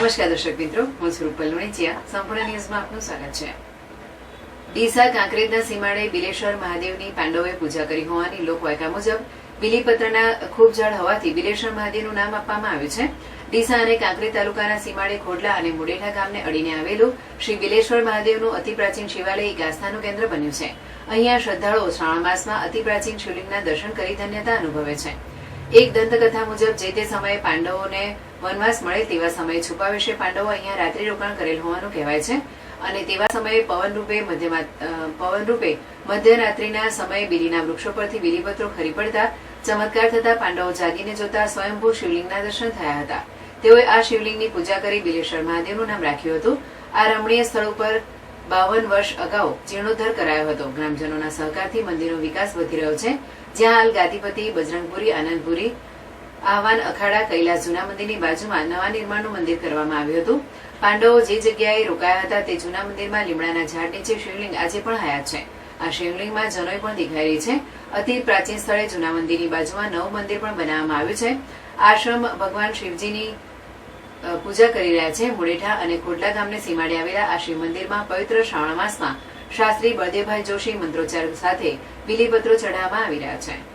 નમસ્કાર દર્શક મિત્રો, હું છું રૂપલ લુણીચિયા. સંપૂર્ણ ન્યૂઝમાં આપનું સ્વાગત છે. ડીસા કાંકરેજના સીમાડે બિલેશ્વર મહાદેવની પાંડવોએ પૂજા કરી હોવાની લોકવાયકા મુજબ બિલીપત્રના ખૂબ ઝાડ હોવાથી બિલેશ્વર મહાદેવનું નામ આપવામાં આવ્યું છે. ડીસા અને કાંકરેજ તાલુકાના સીમાડે ખોડલા અને મુડેઠા ગામને અડીને આવેલું શ્રી બિલેશ્વર મહાદેવનું અતિ પ્રાચીન શિવાલય એક આસ્થાનું કેન્દ્ર બન્યું છે. અહીંયા શ્રદ્ધાળુઓ શ્રાવણ માસમાં અતિ પ્રાચીન શિવલિંગના દર્શન કરી ધન્યતા અનુભવે છે. એક દંતકથા મુજબ જે તે સમયે પાંડવોને વનવાસ મળે તેવા સમયે છુપા વેશે પાંડવો અહીંયા રાત્રિ રોકાણ કરેલ હોવાનું કહેવાય છે અને તેવા સમયે પવનરૂપે મધ્યરાત્રિના સમયે બીલીના વૃક્ષો પરથી બીલીપત્રો ખરી પડતા ચમત્કાર થતા પાંડવો જાગીને જોતા સ્વયંભૂ શિવલિંગના દર્શન થયા હતા. તેઓએ આ શિવલિંગની પૂજા કરી બિલેશ્વર મહાદેવનું નામ રાખ્યું હતું. આ રમણીય સ્થળ ઉપર 52 વર્ષ અગાઉ જીર્ણોદ્ધાર કરાયો હતો. ગ્રામજનોના સહકારથી મંદિરનો વિકાસ વધી રહ્યો છે, જ્યાં હાલ ગાદીપતિ, બજરંગપુરી, આનંદપુરી, આહવાન અખાડા, કૈલાસ જૂના મંદિરની બાજુમાં નવા નિર્માણનું મંદિર કરવામાં આવ્યું હતું. પાંડવો જે જગ્યાએ રોકાયા હતા તે જૂના મંદિરમાં લીમડાના ઝાડ નીચે શિવલિંગ આજે પણ હયાત છે. આ શિવલિંગમાં જનોઈ પણ દેખાઈ રહી છે. અતિ પ્રાચીન સ્થળે જૂના મંદિરની બાજુમાં નવું મંદિર પણ બનાવવામાં આવ્યું છે. આશ્રમ ભગવાન શિવજીની પૂજા કરી રહ્યા છે. મુડેઠા અને ખોડલા ગામને સીમાડે આવેલા આ શિવ મંદિરમાં પવિત્ર શ્રાવણ માસમાં શાસ્ત્રી બળદેવભાઈ જોશી મંત્રોચ્ચાર સાથે બીલીપત્રો ચઢાવવામાં આવી રહ્યા છે.